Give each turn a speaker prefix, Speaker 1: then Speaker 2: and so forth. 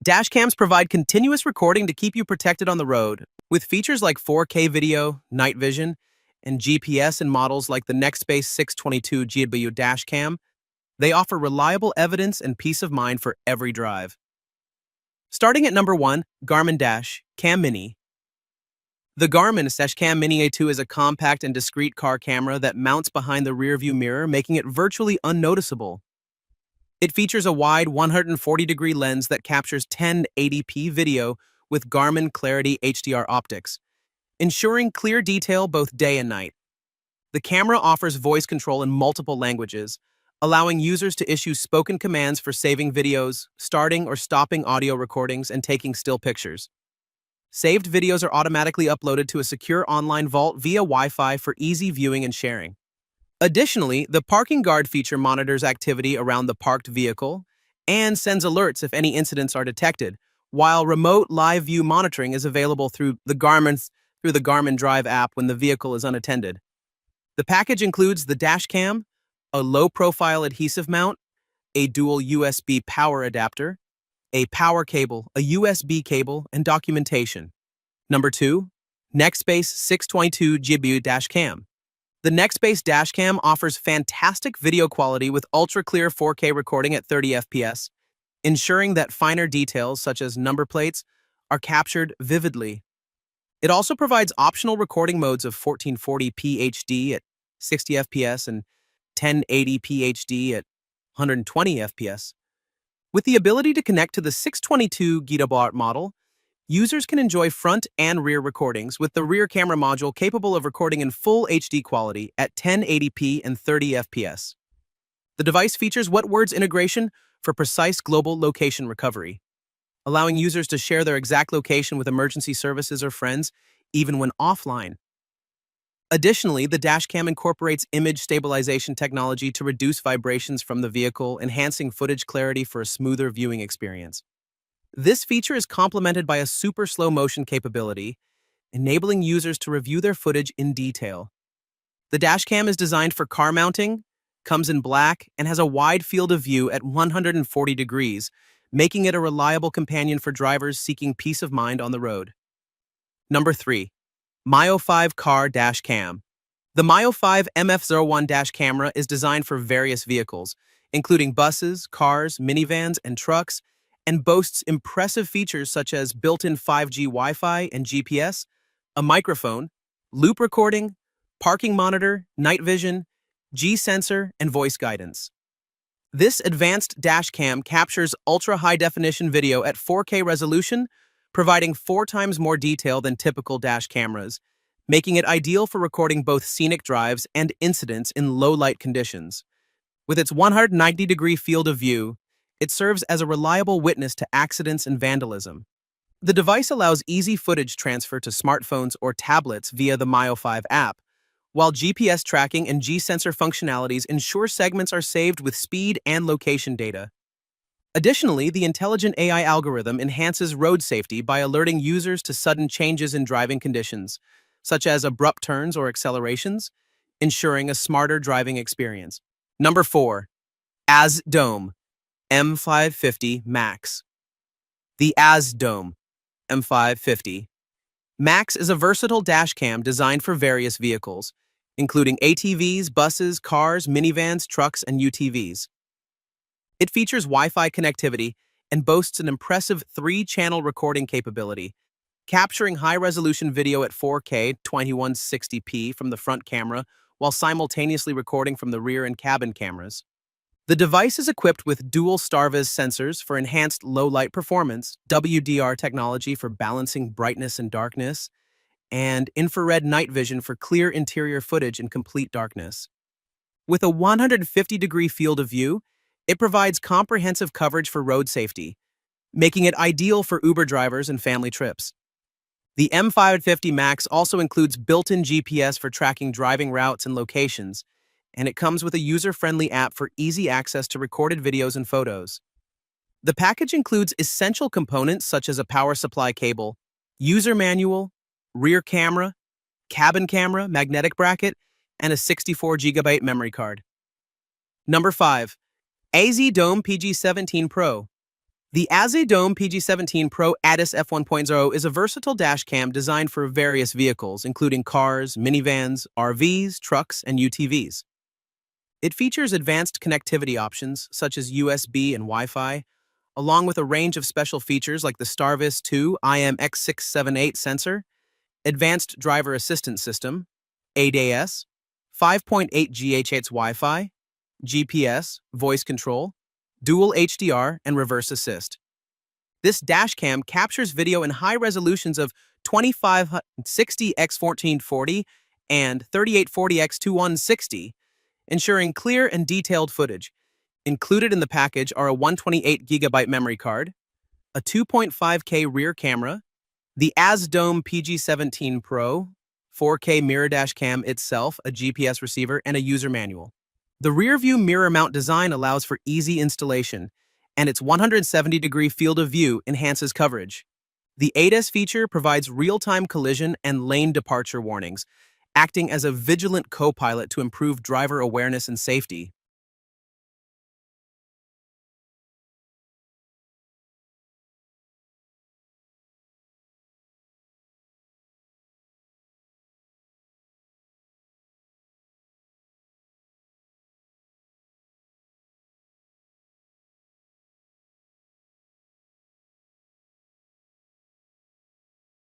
Speaker 1: Dash cams provide continuous recording to keep you protected on the road. With features like 4K video, night vision, and GPS in models like the Nextbase 622GW Dash Cam, they offer reliable evidence and peace of mind for every drive. Starting at number 1, Garmin Dash Cam Mini. The Garmin Dash Cam Mini A2 is a compact and discreet car camera that mounts behind the rearview mirror, making it virtually unnoticeable. It features a wide 140-degree lens that captures 1080p video with Garmin Clarity HDR optics, ensuring clear detail both day and night. The camera offers voice control in multiple languages, allowing users to issue spoken commands for saving videos, starting or stopping audio recordings, and taking still pictures. Saved videos are automatically uploaded to a secure online vault via Wi-Fi for easy viewing and sharing. Additionally, the parking guard feature monitors activity around the parked vehicle and sends alerts if any incidents are detected, while remote live view monitoring is available through the Garmin Drive app when the vehicle is unattended. The package includes the dash cam, a low-profile adhesive mount, a dual USB power adapter, a power cable, a USB cable, and documentation. Number 2, Nextbase 622GW Dash Cam. The Nextbase Dash Cam offers fantastic video quality with ultra-clear 4K recording at 30 FPS, ensuring that finer details such as number plates are captured vividly. It also provides optional recording modes of 1440p HD at 60 FPS and 1080p HD at 120 FPS. With the ability to connect to the 622GW model, users can enjoy front and rear recordings with the rear camera module capable of recording in full HD quality at 1080p and 30 FPS. The device features WhatWords integration for precise global location recovery, allowing users to share their exact location with emergency services or friends, even when offline. Additionally, the dashcam incorporates image stabilization technology to reduce vibrations from the vehicle, enhancing footage clarity for a smoother viewing experience. This feature is complemented by a super slow motion capability, enabling users to review their footage in detail. The dashcam is designed for car mounting, comes in black, and has a wide field of view at 140 degrees, making it a reliable companion for drivers seeking peace of mind on the road. Number 3. Miofive Car Dash Cam. The Miofive MF01 dash camera is designed for various vehicles, including buses, cars, minivans, and trucks, and boasts impressive features such as built-in 5G Wi-Fi and GPS, a microphone, loop recording, parking monitor, night vision, G-sensor, and voice guidance. This advanced dash cam captures ultra-high-definition video at 4K resolution, providing 4 times more detail than typical dash cameras, making it ideal for recording both scenic drives and incidents in low-light conditions. With its 190-degree field of view, it serves as a reliable witness to accidents and vandalism. The device allows easy footage transfer to smartphones or tablets via the Miofive app, while GPS tracking and G-sensor functionalities ensure segments are saved with speed and location data. Additionally, the intelligent AI algorithm enhances road safety by alerting users to sudden changes in driving conditions, such as abrupt turns or accelerations, ensuring a smarter driving experience. Number 4. AZDOME M550 Max. The AZDOME M550 Max is a versatile dashcam designed for various vehicles, including ATVs, buses, cars, minivans, trucks, and UTVs. It features Wi-Fi connectivity and boasts an impressive 3-channel recording capability, capturing high-resolution video at 4K 2160p from the front camera while simultaneously recording from the rear and cabin cameras. The device is equipped with dual StarVis sensors for enhanced low-light performance, WDR technology for balancing brightness and darkness, and infrared night vision for clear interior footage in complete darkness. With a 150-degree field of view, it provides comprehensive coverage for road safety, making it ideal for Uber drivers and family trips. The M550 Max also includes built-in GPS for tracking driving routes and locations, and it comes with a user-friendly app for easy access to recorded videos and photos. The package includes essential components such as a power supply cable, user manual, rear camera, cabin camera, magnetic bracket, and a 64GB memory card. Number 5. AZDOME PG17 Pro. The AZDOME PG17 Pro ADAS F1.0 is a versatile dash cam designed for various vehicles, including cars, minivans, RVs, trucks, and UTVs. It features advanced connectivity options such as USB and Wi-Fi, along with a range of special features like the Starvis 2 IMX678 sensor, advanced driver assistance system, ADAS, 5.8 GHz Wi-Fi, GPS, voice control, dual HDR, and reverse assist. This dash cam captures video in high resolutions of 2560 x 1440 and 3840 x 2160, ensuring clear and detailed footage. Included in the package are a 128GB memory card, a 2.5K rear camera, the AZDOME PG17 Pro, 4K mirror dash cam itself, a GPS receiver, and a user manual. The rear-view mirror mount design allows for easy installation, and its 170-degree field of view enhances coverage. The ADAS feature provides real-time collision and lane departure warnings, acting as a vigilant co-pilot to improve driver awareness and safety.